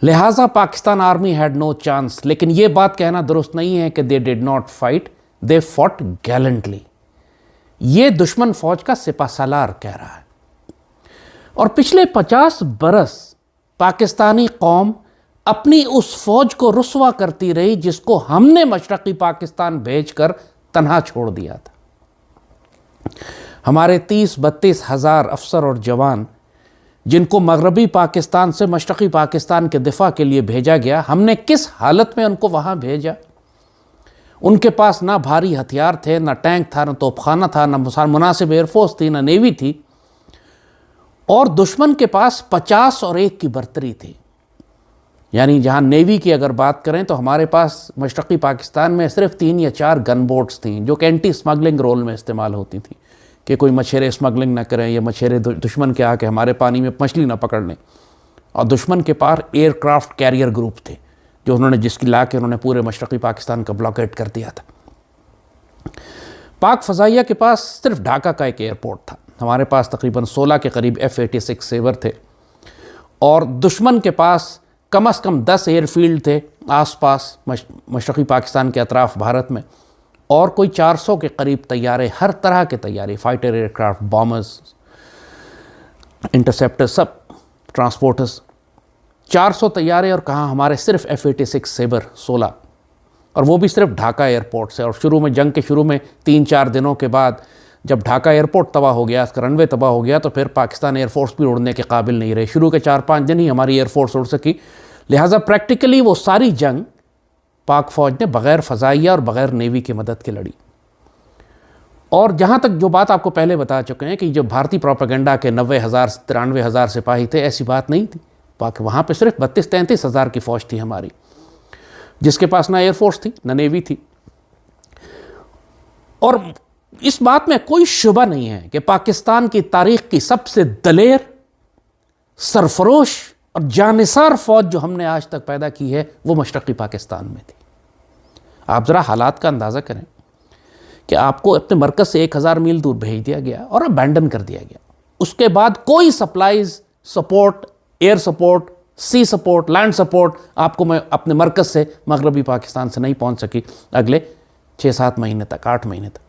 لہٰذا Pakistan army had no chance. لیکن یہ بات کہنا درست نہیں ہے کہ they did not fight, they fought gallantly. یہ دشمن فوج کا سپہ سالار کہہ رہا ہے. اور پچھلے 50 برس پاکستانی قوم اپنی اس فوج کو رسوا کرتی رہی جس کو ہم نے مشرقی پاکستان بھیج کر تنہا چھوڑ دیا تھا. ہمارے 30-32 ہزار افسر اور جوان جن کو مغربی پاکستان سے مشرقی پاکستان کے دفاع کے لیے بھیجا گیا، ہم نے کس حالت میں ان کو وہاں بھیجا؟ ان کے پاس نہ بھاری ہتھیار تھے، نہ ٹینک تھا، نہ توپ خانہ تھا، نہ مناسب ایئر فورس تھی، نہ نیوی تھی. اور دشمن کے پاس 50 اور 1 کی برتری تھی. یعنی جہاں نیوی کی اگر بات کریں تو ہمارے پاس مشرقی پاکستان میں صرف 3 یا 4 گن بوٹس تھیں جو کہ اینٹی اسمگلنگ رول میں استعمال ہوتی تھیں کہ کوئی مچھیرے اسمگلنگ نہ کریں یا مچھیرے دشمن کے آ کے ہمارے پانی میں مچھلی نہ پکڑ لیں. اور دشمن کے پاس ایئر کرافٹ کیریئر گروپ تھے جو جس کی لا کے انہوں نے پورے مشرقی پاکستان کا بلاکیٹ کر دیا تھا. پاک فضائیہ کے پاس صرف ڈھاکہ کا ایک ایئرپورٹ تھا. ہمارے پاس تقریباً 16 کے قریب F-86 سیور تھے اور دشمن کے پاس کم از کم 10 ایئر فیلڈ تھے آس پاس مشرقی پاکستان کے اطراف بھارت میں، اور کوئی 400 کے قریب طیارے، ہر طرح کے طیارے، فائٹر ایئر کرافٹ، بامرز، انٹرسیپٹر، سب ٹرانسپورٹرز، 400 طیارے. اور کہاں ہمارے صرف F-86 سیبر 16، اور وہ بھی صرف ڈھاکہ ایئرپورٹ سے. اور شروع میں جنگ کے شروع میں 3-4 دنوں کے بعد جب ڈھاکہ ایئرپورٹ تباہ ہو گیا، اس کا رن وے تباہ ہو گیا، تو پھر پاکستان ایئر فورس بھی اڑنے کے قابل نہیں رہی. شروع کے 4-5 دن ہی ہماری ایئر فورس اڑ سکی. لہٰذا پریکٹیکلی وہ ساری جنگ پاک فوج نے بغیر فضائیہ اور بغیر نیوی کی مدد کے لڑی. اور جہاں تک جو بات آپ کو پہلے بتا چکے ہیں کہ جو بھارتی پروپیگنڈا کے 90,000-93,000 سپاہی تھے، ایسی بات نہیں تھی. وہاں پہ صرف 32-33 ہزار کی فوج تھی ہماری، جس کے پاس نہ ایئر فورس تھی نہ نیوی تھی. اور اس بات میں کوئی شبہ نہیں ہے کہ پاکستان کی تاریخ کی سب سے دلیر، سرفروش اور جانثار فوج جو ہم نے آج تک پیدا کی ہے وہ مشرقی پاکستان میں تھی. آپ ذرا حالات کا اندازہ کریں کہ آپ کو اپنے مرکز سے 1000 میل دور بھیج دیا گیا اور ابینڈن کر دیا گیا. اس کے بعد کوئی سپلائز، سپورٹ، ایئر سپورٹ، سی سپورٹ، لینڈ سپورٹ آپ کو میں اپنے مرکز سے مغربی پاکستان سے نہیں پہنچ سکی اگلے 6-7 مہینے تک، 8 مہینے تک.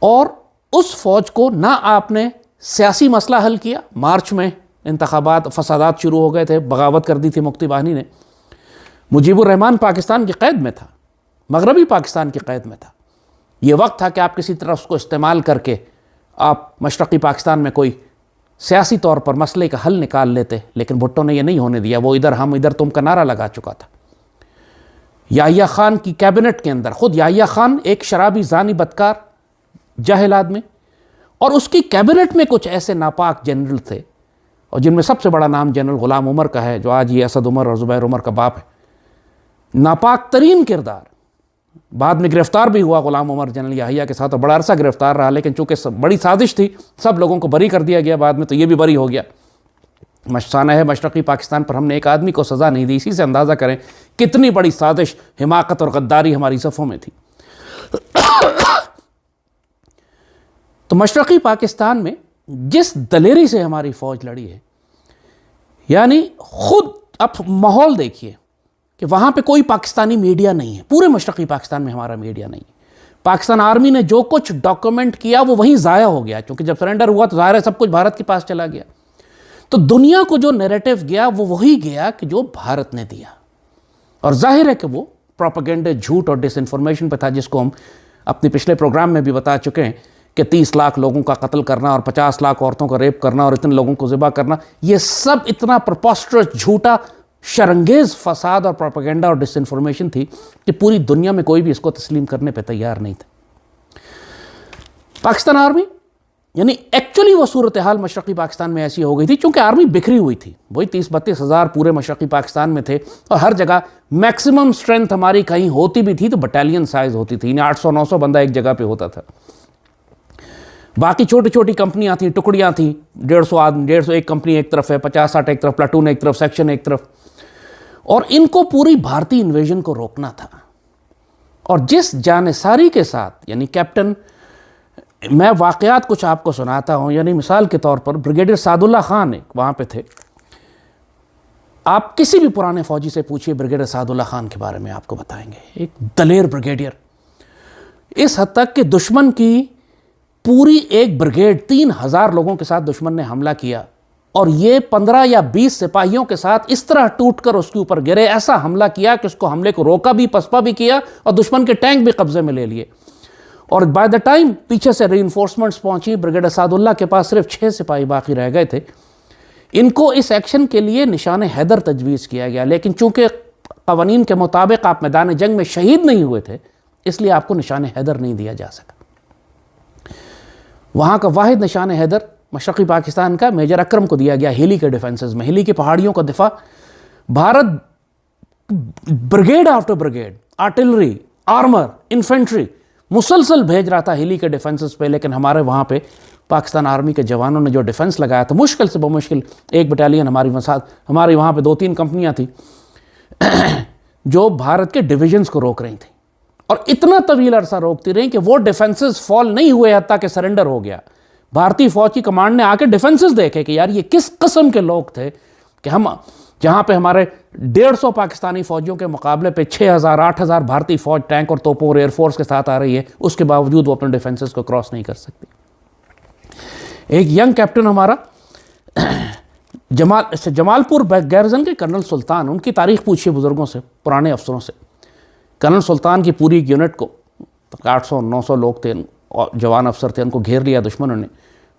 اور اس فوج کو نہ آپ نے سیاسی مسئلہ حل کیا. مارچ میں انتخابات، فسادات شروع ہو گئے تھے، بغاوت کر دی تھی مفتی باہنی نے. مجیب الرحمان پاکستان کی قید میں تھا، مغربی پاکستان کی قید میں تھا. یہ وقت تھا کہ آپ کسی طرح اس کو استعمال کر کے آپ مشرقی پاکستان میں کوئی سیاسی طور پر مسئلے کا حل نکال لیتے، لیکن بھٹو نے یہ نہیں ہونے دیا. وہ ادھر ہم ادھر تم کا نعرہ لگا چکا تھا. یحییٰ خان کی کیبنٹ کے اندر خود یحییٰ خان ایک شرابی، زانی، بدکار، جاہل آدمی، اور اس کی کیبنٹ میں کچھ ایسے ناپاک جنرل تھے، اور جن میں سب سے بڑا نام جنرل غلام عمر کا ہے جو آج یہ اسد عمر اور زبیر عمر کا باپ ہے. ناپاک ترین کردار. بعد میں گرفتار بھی ہوا غلام عمر جنرل یحییٰ کے ساتھ، اور بڑا عرصہ گرفتار رہا، لیکن چونکہ بڑی سازش تھی سب لوگوں کو بری کر دیا گیا بعد میں، تو یہ بھی بری ہو گیا. مشانہ ہے مشرقی پاکستان پر ہم نے ایک آدمی کو سزا نہیں دی. اسی سے اندازہ کریں کتنی بڑی سازش، حماقت اور غداری ہماری صفوں میں تھی. تو مشرقی پاکستان میں جس دلیری سے ہماری فوج لڑی ہے، یعنی خود اب ماحول دیکھیے کہ وہاں پہ کوئی پاکستانی میڈیا نہیں ہے. پورے مشرقی پاکستان میں ہمارا میڈیا نہیں ہے. پاکستان آرمی نے جو کچھ ڈاکومنٹ کیا وہ وہیں ضائع ہو گیا، کیونکہ جب سرنڈر ہوا تو ظاہر ہے سب کچھ بھارت کے پاس چلا گیا. تو دنیا کو جو نیریٹو گیا وہ وہی گیا کہ جو بھارت نے دیا. اور ظاہر ہے کہ وہ پروپیگنڈے، جھوٹ اور ڈس انفارمیشن پہ تھا، جس کو ہم اپنے پچھلے پروگرام میں بھی بتا چکے ہیں کہ 30 لاکھ لوگوں کا قتل کرنا اور 50 لاکھ عورتوں کا ریپ کرنا اور اتنے لوگوں کو ذبح کرنا، یہ سب اتنا پرپوسٹرس، جھوٹا، شرنگیز فساد اور پروپیگنڈا اور ڈس انفارمیشن تھی کہ پوری دنیا میں کوئی بھی اس کو تسلیم کرنے پہ تیار نہیں تھا. پاکستان آرمی یعنی ایکچولی وہ صورتحال مشرقی پاکستان میں ایسی ہو گئی تھی چونکہ آرمی بکھری ہوئی تھی. وہی 30-32 ہزار پورے مشرقی پاکستان میں تھے، اور ہر جگہ میکسیمم سٹرینتھ ہماری کہیں ہوتی بھی تھی تو بٹالین سائز ہوتی تھی، یعنی 800-900 بندہ ایک جگہ پہ ہوتا تھا. باقی چھوٹی چھوٹی کمپنیاں تھیں، ٹکڑیاں تھیں، 150 آدمی، 150 ایک کمپنی ایک طرف ہے، 50-60 ایک طرف، پلاٹون ایک طرف، سیکشن ایک طرف. اور ان کو پوری بھارتی انویژن کو روکنا تھا. اور جس جانثاری کے ساتھ، یعنی کیپٹن، میں واقعات کچھ آپ کو سناتا ہوں. یعنی مثال کے طور پر بریگیڈیئر سعد اللہ خان ایک وہاں پہ تھے، آپ کسی بھی پرانے فوجی سے پوچھیے بریگیڈیئر اسعد اللہ خان کے بارے میں آپ کو بتائیں گے، ایک دلیر بریگیڈیئر، اس حد تک کہ دشمن کی پوری ایک بریگیڈ 3000 لوگوں کے ساتھ دشمن نے حملہ کیا اور یہ 15 یا 20 سپاہیوں کے ساتھ اس طرح ٹوٹ کر اس کے اوپر گرے، ایسا حملہ کیا کہ اس کو حملے کو روکا بھی، پسپا بھی کیا اور دشمن کے ٹینک بھی قبضے میں لے لیے، اور بائی دا ٹائم پیچھے سے ری انفورسمنٹس پہنچی، بریگیڈیئر اسعد اللہ کے پاس صرف 6 سپاہی باقی رہ گئے تھے۔ ان کو اس ایکشن کے لیے نشان حیدر تجویز کیا گیا، لیکن چونکہ قوانین کے مطابق آپ میدان جنگ میں شہید نہیں ہوئے تھے، اس لیے آپ کو نشان حیدر نہیں دیا جا سکا۔ وہاں کا واحد نشان حیدر مشرقی پاکستان کا میجر اکرم کو دیا گیا ہیلی کے ڈیفنسز میں، ہیلی کی پہاڑیوں کا دفاع۔ Bharat brigade after brigade, artillery, armour, infantry مسلسل بھیج رہا تھا ہیلی کے ڈیفنسز پہ، لیکن ہمارے وہاں پہ پاکستان آرمی کے جوانوں نے جو ڈیفنس لگایا تھا، مشکل سے بمشکل ایک بٹالین ہماری وہاں پہ 2-3 کمپنیاں تھیں جو بھارت کے ڈویژنز کو روک رہی تھیں، اور اتنا طویل عرصہ روکتی رہیں کہ وہ ڈیفنسز فال نہیں ہوئے حتیٰ کہ سرنڈر ہو گیا۔ بھارتی فوج کی کمانڈ نے آ کے ڈیفنسز دیکھے کہ یار یہ کس قسم کے لوگ تھے کہ ہم جہاں پہ ہمارے 150 پاکستانی فوجیوں کے مقابلے پہ 6000-8000 بھارتی فوج ٹینک اور توپوں اور ایئر فورس کے ساتھ آ رہی ہے، اس کے باوجود وہ اپنے ڈیفنسز کو کراس نہیں کر سکتی۔ ایک ینگ کیپٹن ہمارا جمال پور گیرزن کے کرنل سلطان، ان کی تاریخ پوچھیے بزرگوں سے، پرانے افسروں سے۔ کرنل سلطان کی پوری یونٹ کو 800-900 لوگ تھے، جوان افسر تھے، ان کو گھیر لیا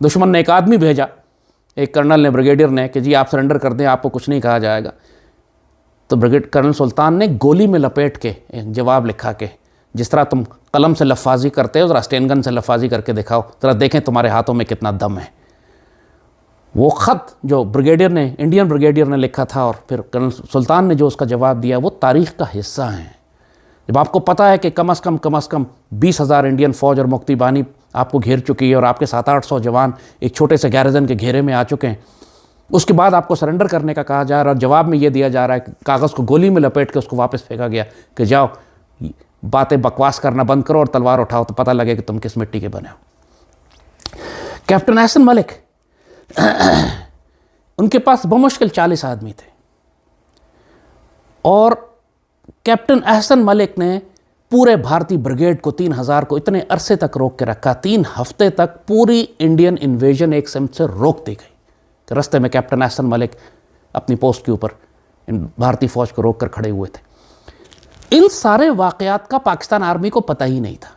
دشمن نے ایک آدمی بھیجا، ایک کرنل نے، بریگیڈیئر نے، کہ جی آپ سرنڈر کر دیں، آپ کو کچھ نہیں کہا جائے گا۔ تو کرنل سلطان نے گولی میں لپیٹ کے ایک جواب لکھا کہ جس طرح تم قلم سے لفاظی کرتے ہو، ذرا اسٹین گن سے لفاظی کر کے دکھاؤ، ذرا دیکھیں تمہارے ہاتھوں میں کتنا دم ہے۔ وہ خط جو انڈین بریگیڈیئر نے لکھا تھا اور پھر کرنل سلطان نے جو اس کا جواب دیا، وہ تاریخ کا حصہ ہیں۔ جب آپ کو پتہ ہے کہ کم از کم 20,000 انڈین فوج اور مکتی بانی آپ کو گھیر چکی ہے اور آپ کے 700-800 جوان ایک چھوٹے سے گیرزن کے گھیرے میں آ چکے ہیں، اس کے بعد آپ کو سرنڈر کرنے کا کہا جا رہا ہے، اور جواب میں یہ دیا جا رہا ہے کہ کاغذ کو گولی میں لپیٹ کے اس کو واپس پھینکا گیا کہ جاؤ باتیں بکواس کرنا بند کرو اور تلوار اٹھاؤ تو پتہ لگے کہ تم کس مٹی کے بنے ہو۔ کیپٹن احسن ملک، ان کے پاس بمشکل 40 آدمی تھے، اور کیپٹن احسن ملک نے پورے بھارتی بریگیڈ کو 3000 کو اتنے عرصے تک روک کے رکھا، 3 ہفتے تک پوری انڈین انویژن ایک سمت سے روک دی گئی کہ رستے میں کیپٹن احسن ملک اپنی پوسٹ کے اوپر بھارتی فوج کو روک کر کھڑے ہوئے تھے۔ ان سارے واقعات کا پاکستان آرمی کو پتہ ہی نہیں تھا۔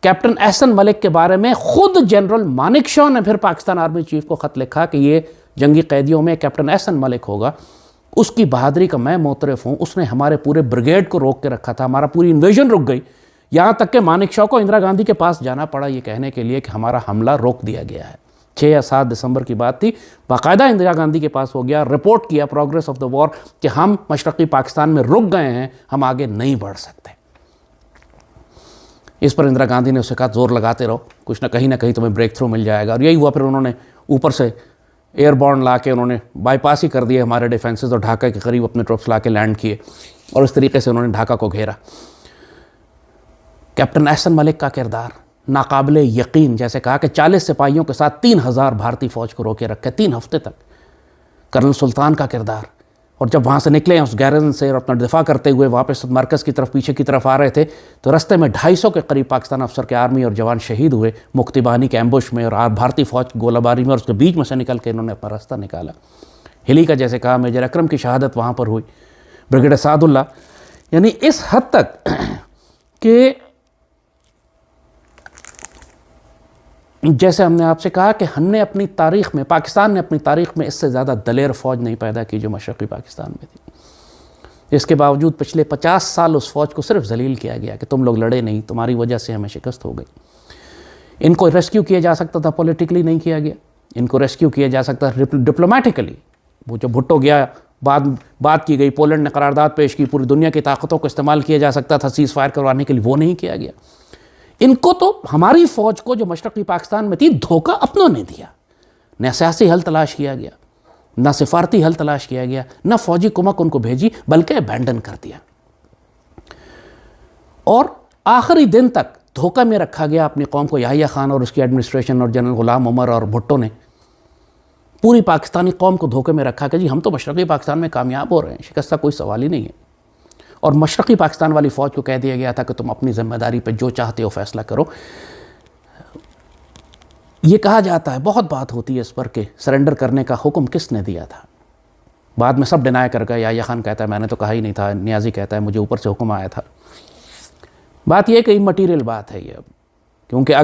کیپٹن احسن ملک کے بارے میں خود جنرل مانک شاہ نے پھر پاکستان آرمی چیف کو خط لکھا کہ یہ جنگی قیدیوں میں کیپٹن احسن ملک ہوگا، اس کی بہادری کا میں معترف ہوں، اس نے ہمارے پورے بریگیڈ کو روک کے رکھا تھا، ہمارا پوری انویژن رک گئی، یہاں تک کہ مانک شاہ کو اندرا گاندھی کے پاس جانا پڑا یہ کہنے کے لیے کہ ہمارا حملہ روک دیا گیا ہے۔ 6 یا 7 دسمبر کی بات تھی، باقاعدہ اندرا گاندھی کے پاس ہو گیا، رپورٹ کیا پروگریس آف دا وار کہ ہم مشرقی پاکستان میں رک گئے ہیں، ہم آگے نہیں بڑھ سکتے۔ اس پر اندرا گاندھی نے اسے کہا زور لگاتے رہو، کچھ نہ کہیں تمہیں بریک تھرو مل جائے گا، اور یہی ہوا۔ پھر انہوں نے اوپر سے ایئر بورن لا کے انہوں نے بائی پاس ہی کر دیے ہمارے ڈیفنسز، اور ڈھاکہ کے قریب اپنے ٹروپس لا کے لینڈ کیے، اور اس طریقے سے انہوں نے ڈھاکہ کو گھیرا۔ کیپٹن احسن ملک کا کردار ناقابل یقین، جیسے کہا کہ 40 سپاہیوں کے ساتھ 3000 بھارتی فوج کو روکے رکھے 3 ہفتے تک۔ کرنل سلطان کا کردار، اور جب وہاں سے نکلے ہیں اس گیرزن سے اور اپنا دفاع کرتے ہوئے واپس مرکز کی طرف پیچھے کی طرف آ رہے تھے، تو رستے میں 250 کے قریب پاکستان افسر کے آرمی اور جوان شہید ہوئے مکتی بانی کے ایمبوش میں اور بھارتی فوج کی گولہ باری میں، اور اس کے بیچ میں سے نکل کے انہوں نے اپنا راستہ نکالا۔ ہیلی کا جیسے کہا میجر اکرم کی شہادت وہاں پر ہوئی، بریگیڈیئر اسعد اللہ، یعنی اس حد تک کہ جیسے ہم نے آپ سے کہا کہ ہم نے اپنی تاریخ میں، پاکستان نے اپنی تاریخ میں اس سے زیادہ دلیر فوج نہیں پیدا کی جو مشرقی پاکستان میں تھی۔ اس کے باوجود پچھلے 50 سال اس فوج کو صرف ذلیل کیا گیا کہ تم لوگ لڑے نہیں، تمہاری وجہ سے ہمیں شکست ہو گئی۔ ان کو ریسکیو کیا جا سکتا تھا، پولیٹیکلی نہیں کیا گیا، ان کو ریسکیو کیا جا سکتا تھا ڈپلومیٹیکلی۔ وہ جب بھٹو گیا، بات کی گئی، پولینڈ نے قرارداد پیش کی، پوری دنیا کی طاقتوں کو استعمال کیا جا سکتا تھا سیز فائر کروانے کے لیے، وہ نہیں کیا گیا۔ ان کو تو ہماری فوج کو جو مشرقی پاکستان میں تھی دھوکہ اپنوں نے دیا، نہ سیاسی حل تلاش کیا گیا، نہ سفارتی حل تلاش کیا گیا، نہ فوجی کمک ان کو بھیجی، بلکہ ابینڈن کر دیا، اور آخری دن تک دھوکہ میں رکھا گیا اپنی قوم کو، یحییٰ خان اور اس کی ایڈمنسٹریشن اور جنرل غلام عمر اور بھٹو نے، پوری پاکستانی قوم کو دھوکے میں رکھا کہ جی ہم تو مشرقی پاکستان میں کامیاب ہو رہے ہیں، شکست کا کوئی سوال ہی نہیں ہے. اور مشرقی پاکستان والی فوج کو کہہ دیا گیا تھا کہ تم اپنی ذمہ داری پہ جو چاہتے ہو فیصلہ کرو. یہ کہا جاتا ہے، بہت بات ہوتی ہے اس پر کہ سرنڈر کرنے کا حکم کس نے دیا تھا. بعد میں سب ڈینائی کر گئے. یحییٰ خان کہتا ہے میں نے تو کہا ہی نہیں تھا، نیازی کہتا ہے مجھے اوپر سے حکم آیا تھا. بات یہ کہ مٹیریل بات ہے یہ، کیونکہ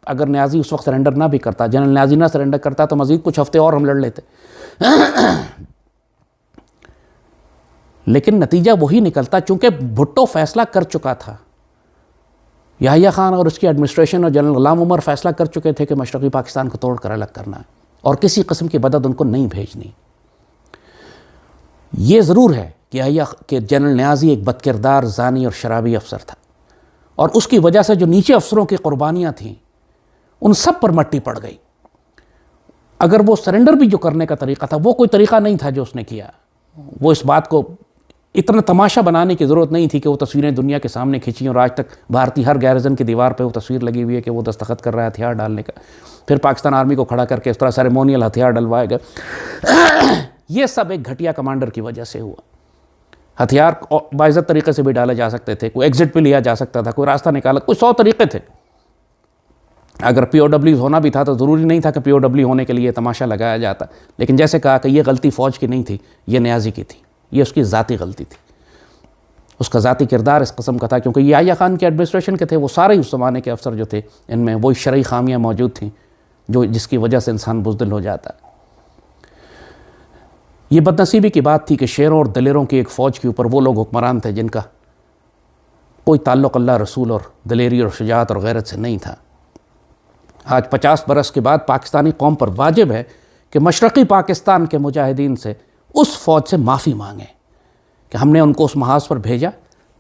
اگر نیازی اس وقت سرنڈر نہ بھی کرتا، جنرل نیازی نہ سرنڈر کرتا تو مزید کچھ ہفتے اور ہم لڑ لیتے. لیکن نتیجہ وہی نکلتا چونکہ بھٹو فیصلہ کر چکا تھا. یحییٰ خان اور اس کی ایڈمنسٹریشن اور جنرل غلام عمر فیصلہ کر چکے تھے کہ مشرقی پاکستان کو توڑ کر الگ کرنا ہے اور کسی قسم کی مدد ان کو نہیں بھیجنی. یہ ضرور ہے کہ جنرل نیازی ایک بدکردار، زانی اور شرابی افسر تھا، اور اس کی وجہ سے جو نیچے افسروں کی قربانیاں تھیں ان سب پر مٹی پڑ گئی. اگر وہ سرنڈر بھی جو کرنے کا طریقہ تھا وہ کوئی طریقہ نہیں تھا جو اس نے کیا. وہ اس بات کو اتنا تماشا بنانے کی ضرورت نہیں تھی کہ وہ تصویریں دنیا کے سامنے کھینچیں اور آج تک بھارتی ہر گیرزن کی دیوار پہ وہ تصویر لگی ہوئی ہے کہ وہ دستخط کر رہا ہے ہتھیار ڈالنے کا. پھر پاکستان آرمی کو کھڑا کر کے اس طرح سیریمونیل ہتھیار ڈلوائے گئے. یہ سب ایک گھٹیا کمانڈر کی وجہ سے ہوا. ہتھیار باعزت طریقے سے بھی ڈالے جا سکتے تھے، کوئی ایگزٹ بھی لیا جا سکتا تھا، کوئی راستہ نکالا، کوئی 100 طریقے تھے. اگر پی او ڈبلیو ہونا بھی تھا تو ضروری نہیں تھا کہ پی او ڈبلیو ہونے کے لیے تماشا لگایا جاتا. لیکن جیسے کہا کہ یہ غلطی فوج کی نہیں تھی، یہ نیازی کی تھی، یہ اس کی ذاتی غلطی تھی. اس کا ذاتی کردار اس قسم کا تھا کیونکہ یہ یحییٰ خان کے ایڈمنسٹریشن کے تھے، وہ سارے اس زمانے کے افسر جو تھے ان میں وہی شرعی خامیاں موجود تھیں جس کی وجہ سے انسان بزدل ہو جاتا ہے. یہ بدنصیبی کی بات تھی کہ شیروں اور دلیروں کی ایک فوج کے اوپر وہ لوگ حکمران تھے جن کا کوئی تعلق اللہ رسول اور دلیری اور شجاعت اور غیرت سے نہیں تھا. آج 50 برس کے بعد پاکستانی قوم پر واجب ہے کہ مشرقی پاکستان کے مجاہدین سے اس فوج سے معافی مانگیں کہ ہم نے ان کو اس محاذ پر بھیجا،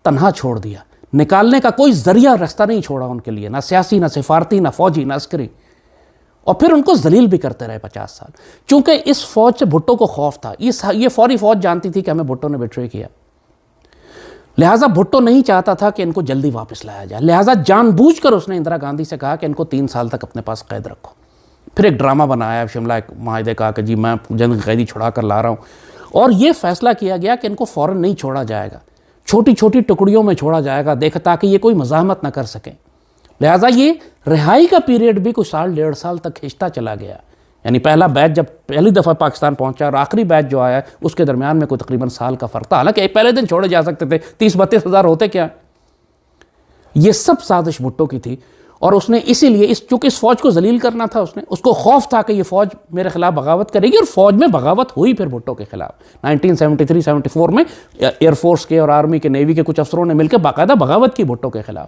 تنہا چھوڑ دیا، نکالنے کا کوئی ذریعہ رستہ نہیں چھوڑا ان کے لیے، نہ سیاسی، نہ سفارتی، نہ فوجی، نہ عسکری، اور پھر ان کو ذلیل بھی کرتے رہے 50 سال. چونکہ اس فوج سے بھٹو کو خوف تھا، یہ فوری فوج جانتی تھی کہ ہمیں بھٹو نے بیٹرے کیا، لہٰذا بھٹو نہیں چاہتا تھا کہ ان کو جلدی واپس لایا جائے. لہٰذا جان بوجھ کر اس نے اندرا گاندھی سے کہا کہ ان کو 3 سال تک اپنے پاس قید رکھو. پھر ایک ڈرامہ بنایا شملہ ایک معاہدے کا کہ جی میں جنگ قیدی چھڑا کر لا رہا ہوں، اور یہ فیصلہ کیا گیا کہ ان کو فوراً نہیں چھوڑا جائے گا، چھوٹی چھوٹی ٹکڑیوں میں چھوڑا جائے گا تاکہ یہ کوئی مزاحمت نہ کر سکیں. لہٰذا یہ رہائی کا پیریڈ بھی کوئی 1.5 سال تک کھنچتا چلا گیا. یعنی پہلا بیچ جب پہلی دفعہ پاکستان پہنچا اور آخری بیچ جو آیا اس کے درمیان میں کوئی تقریباً سال کا فرق تھا. حالانکہ پہلے دن چھوڑے جا سکتے تھے، 30-32 ہزار ہوتے کیا. یہ سب سازش بھٹو کی تھی، اور اس نے اسی لیے چونکہ اس فوج کو ذلیل کرنا تھا، اس کو خوف تھا کہ یہ فوج میرے خلاف بغاوت کرے گی، اور فوج میں بغاوت ہوئی پھر بھٹو کے خلاف. 1973-74 میں ایئر فورس کے اور آرمی کے، نیوی کے کچھ افسروں نے مل کے باقاعدہ بغاوت کی بھٹو کے خلاف،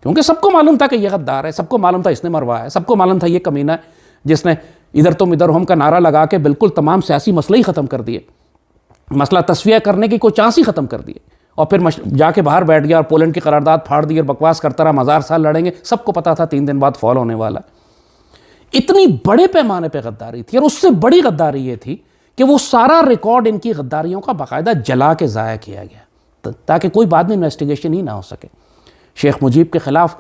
کیونکہ سب کو معلوم تھا کہ یہ غدار ہے، سب کو معلوم تھا اس نے مروایا ہے، سب کو معلوم تھا یہ کمینہ ہے جس نے ادھر تم ادھر ہم کا نعرہ لگا کے بالکل تمام سیاسی مسئلے ہی ختم کر دیے، مسئلہ تصفیہ کرنے کی کوئی چانس ہی ختم کر دیے، اور پھر جا کے باہر بیٹھ گیا اور پولینڈ کی قرارداد پھاڑ دی اور بکواس کرتا رہا، مزار سال لڑیں گے. سب کو پتا تھا 3 دن بعد فال ہونے والا. اتنی بڑے پیمانے پہ غداری تھی، اور اس سے بڑی غداری یہ تھی کہ وہ سارا ریکارڈ ان کی غداریوں کا باقاعدہ جلا کے ضائع کیا گیا تاکہ کوئی بعد میں انویسٹیگیشن ہی نہ ہو سکے. شیخ مجیب کے خلاف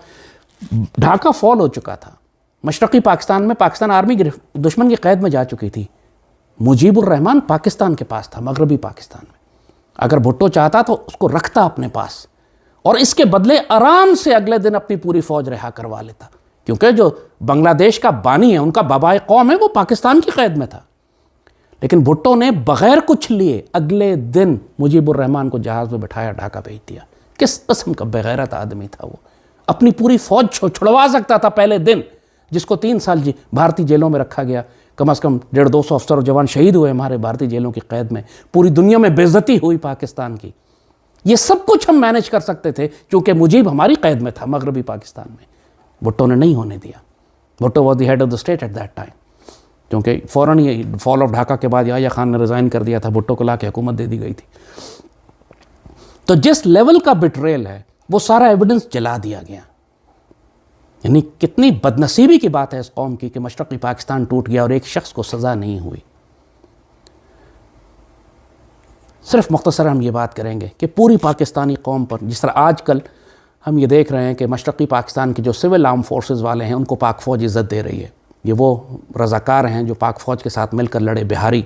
ڈھاکہ فال ہو چکا تھا. مشرقی پاکستان میں پاکستان آرمی دشمن کی قید میں جا چکی تھی. مجیب الرحمان پاکستان کے پاس تھا، مغربی پاکستان میں. اگر بھٹو چاہتا تو اس کو رکھتا اپنے پاس، اور اس کے بدلے آرام سے اگلے دن اپنی پوری فوج رہا کروا لیتا، کیونکہ جو بنگلہ دیش کا بانی ہے، ان کا بابائے قوم ہے، وہ پاکستان کی قید میں تھا. لیکن بھٹو نے بغیر کچھ لیے اگلے دن مجیب الرحمان کو جہاز میں بٹھایا، ڈھاکہ بھیج دیا. کس قسم کا بغیرت آدمی تھا وہ. اپنی پوری فوج چھڑوا سکتا تھا پہلے دن، جس کو 3 سال بھارتی جیلوں میں رکھا گیا. کم از کم 150-200 افسر اور جوان شہید ہوئے ہمارے بھارتی جیلوں کی قید میں. پوری دنیا میں بے عزتی ہوئی پاکستان کی. یہ سب کچھ ہم مینیج کر سکتے تھے کیونکہ مجیب ہماری قید میں تھا مغربی پاکستان میں. بھٹو نے نہیں ہونے دیا. Bhutto was the head of the state at that time. کیونکہ فوراً یہ فال آف ڈھاکہ کے بعد یحییٰ خان نے ریزائن کر دیا تھا، بھٹو کو لا کے حکومت دے دی گئی تھی. تو جس لیول کا بٹریل ہے وہ سارا ایویڈنس جلا دیا گیا. یعنی کتنی بدنصیبی کی بات ہے اس قوم کی کہ مشرقی پاکستان ٹوٹ گیا اور ایک شخص کو سزا نہیں ہوئی. صرف مختصر ہم یہ بات کریں گے کہ پوری پاکستانی قوم پر، جس طرح آج کل ہم یہ دیکھ رہے ہیں کہ مشرقی پاکستان کے جو سول آرم فورسز والے ہیں ان کو پاک فوج عزت دے رہی ہے، یہ وہ رضاکار ہیں جو پاک فوج کے ساتھ مل کر لڑے، بہاری،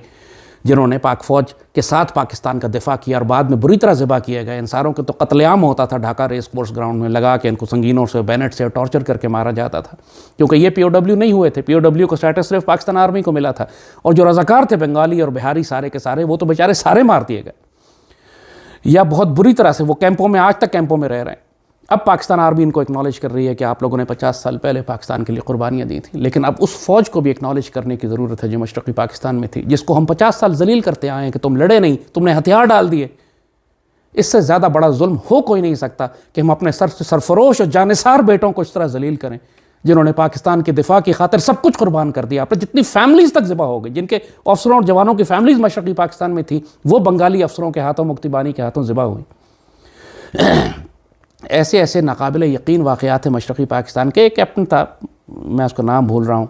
جنہوں نے پاک فوج کے ساتھ پاکستان کا دفاع کیا اور بعد میں بری طرح ذبح کیے گئے۔ ان ساروں کے تو قتل عام ہوتا تھا ڈھاکہ ریس کورس گراؤنڈ میں، لگا کے ان کو سنگینوں سے، بینٹ سے ٹارچر کر کے مارا جاتا تھا، کیونکہ یہ پی او ڈبلیو نہیں ہوئے تھے۔ پی او ڈبلیو کا اسٹیٹس صرف پاکستان آرمی کو ملا تھا، اور جو رضاکار تھے بنگالی اور بہاری سارے کے سارے، وہ تو بیچارے سارے مار دیے گئے یا بہت بری طرح سے۔ وہ کیمپوں میں، آج تک کیمپوں میں رہ رہے ہیں۔ اب پاکستان آرمی ان کو اکنالج کر رہی ہے کہ آپ لوگوں نے 50 سال پہلے پاکستان کے لیے قربانیاں دی تھیں، لیکن اب اس فوج کو بھی اکنالج کرنے کی ضرورت ہے جو مشرقی پاکستان میں تھی، جس کو ہم 50 سال ذلیل کرتے آئے ہیں کہ تم لڑے نہیں، تم نے ہتھیار ڈال دیے۔ اس سے زیادہ بڑا ظلم ہو کوئی نہیں سکتا کہ ہم اپنے سرفروش اور جانثار بیٹوں کو اس طرح ذلیل کریں، جنہوں نے پاکستان کے دفاع کی خاطر سب کچھ قربان کر دیا۔ اپنے جتنی فیملیز تک ذبح ہو گئی، جن کے افسروں اور جوانوں کی فیملیز مشرقی پاکستان میں تھی، وہ بنگالی افسروں کے ہاتھوں، مکتی بانی کے ہاتھوں ذبح ہوئی۔ ایسے ایسے ناقابل یقین واقعات ہیں مشرقی پاکستان کے۔ ایک کیپٹن تھا، میں اس کا نام بھول رہا ہوں،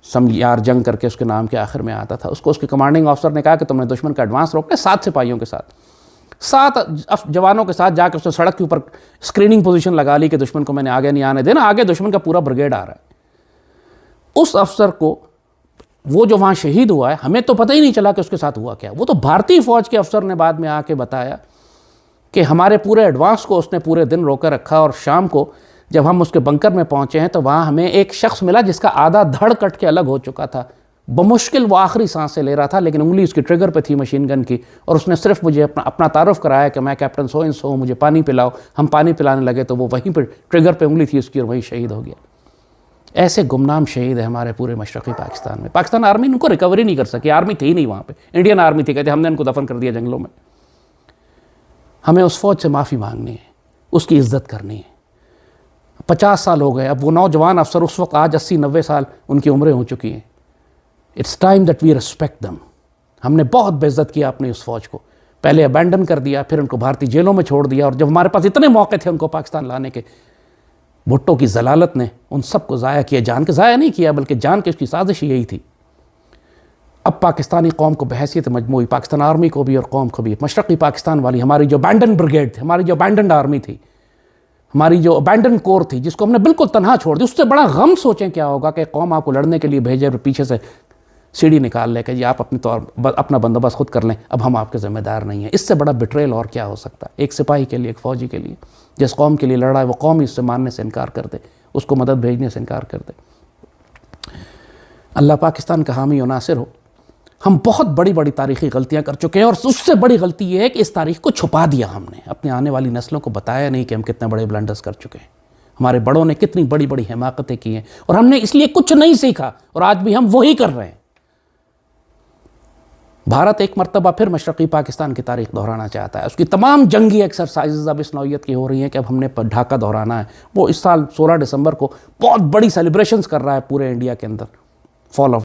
سمیار جنگ کر کے اس کے نام کے آخر میں آتا تھا۔ اس کو اس کے کمانڈنگ آفسر نے کہا کہ تم نے دشمن کا ایڈوانس روکنا ہے 7 سپاہیوں کے ساتھ، 7 جوانوں کے ساتھ جا کے اس نے سڑک کے اوپر اسکریننگ پوزیشن لگا لی کہ دشمن کو میں نے آگے نہیں آنے دینا، آگے دشمن کا پورا بریگیڈ آ رہا ہے۔ اس افسر کو، وہ جو وہاں شہید ہوا ہے، ہمیں تو پتہ ہی نہیں چلا کہ اس کے ساتھ ہوا کیا۔ وہ تو بھارتی فوج کے افسر نے بعد میں آ کے بتایا کہ ہمارے پورے ایڈوانس کو اس نے پورے دن روکے رکھا، اور شام کو جب ہم اس کے بنکر میں پہنچے ہیں تو وہاں ہمیں ایک شخص ملا جس کا آدھا دھڑ کٹ کے الگ ہو چکا تھا۔ بمشکل وہ آخری سانسیں لے رہا تھا، لیکن انگلی اس کی ٹریگر پہ تھی مشین گن کی، اور اس نے صرف مجھے اپنا تعارف کرایا کہ میں کیپٹن سو ان سو ہوں، مجھے پانی پلاؤ۔ ہم پانی پلانے لگے تو وہ وہیں پہ ٹریگر پہ انگلی تھی اس کی، اور وہیں شہید ہو گیا۔ ایسے گمنام شہید ہیں ہمارے پورے مشرقی پاکستان میں۔ پاکستان آرمی ان کو ریکوری نہیں کر سکی، آرمی تھی ہی نہیں وہاں پہ، انڈین آرمی تھی، کہتے ہم نے ان کو دفن کر دیا جنگلوں میں۔ ہمیں اس فوج سے معافی مانگنی ہے، اس کی عزت کرنی ہے۔ 50 سال ہو گئے، اب وہ نوجوان افسر اس وقت آج 80-90 سال ان کی عمریں ہو چکی ہیں۔ It's time that we respect them. ہم نے بہت بے عزت کیا اپنی اس فوج کو، پہلے ابینڈن کر دیا، پھر ان کو بھارتی جیلوں میں چھوڑ دیا، اور جب ہمارے پاس اتنے موقع تھے ان کو پاکستان لانے کے، بھٹو کی ضلالت نے ان سب کو ضائع کیا۔ جان کے ضائع نہیں کیا، بلکہ جان کے اس کی سازش یہی تھی۔ اب پاکستانی قوم کو بحیثیت مجموعی، پاکستان آرمی کو بھی اور قوم کو بھی، مشرقی پاکستان والی ہماری جو ابینڈن بریگیڈ تھی، ہماری جو ابینڈنڈ آرمی تھی، ہماری جو ابینڈن کور تھی، جس کو ہم نے بالکل تنہا چھوڑ دی، اس سے بڑا غم سوچیں کیا ہوگا کہ قوم آپ کو لڑنے کے لیے بھیجے اور پیچھے سے سیڑھی نکال لے کہ جی آپ اپنا بندوبست خود کر لیں، اب ہم آپ کے ذمہ دار نہیں ہیں۔ اس سے بڑا بٹریل اور کیا ہو سکتا ہے ایک سپاہی کے لیے، ایک فوجی کے لیے؟ جس قوم کے لیے لڑ رہا ہے وہ قوم اس سے ماننے سے انکار کر دے، اس کو مدد بھیجنے سے انکار کر دے۔ اللہ پاکستان کا حامی و ناصر ہو۔ ہم بہت بڑی بڑی تاریخی غلطیاں کر چکے ہیں، اور اس سے بڑی غلطی یہ ہے کہ اس تاریخ کو چھپا دیا ہم نے، اپنے آنے والی نسلوں کو بتایا نہیں کہ ہم کتنے بڑے بلنڈرز کر چکے ہیں، ہمارے بڑوں نے کتنی بڑی بڑی حماقتیں کی ہیں، اور ہم نے اس لیے کچھ نہیں سیکھا، اور آج بھی ہم وہی کر رہے ہیں۔ بھارت ایک مرتبہ پھر مشرقی پاکستان کی تاریخ دہرانا چاہتا ہے۔ اس کی تمام جنگی ایکسرسائزز اب اس نوعیت کی ہو رہی ہیں کہ اب ہم نے ڈھاکہ دہرانا ہے۔ وہ اس سال 16 دسمبر کو بہت بڑی سیلیبریشنز کر رہا ہے پورے انڈیا کے اندر، فال آف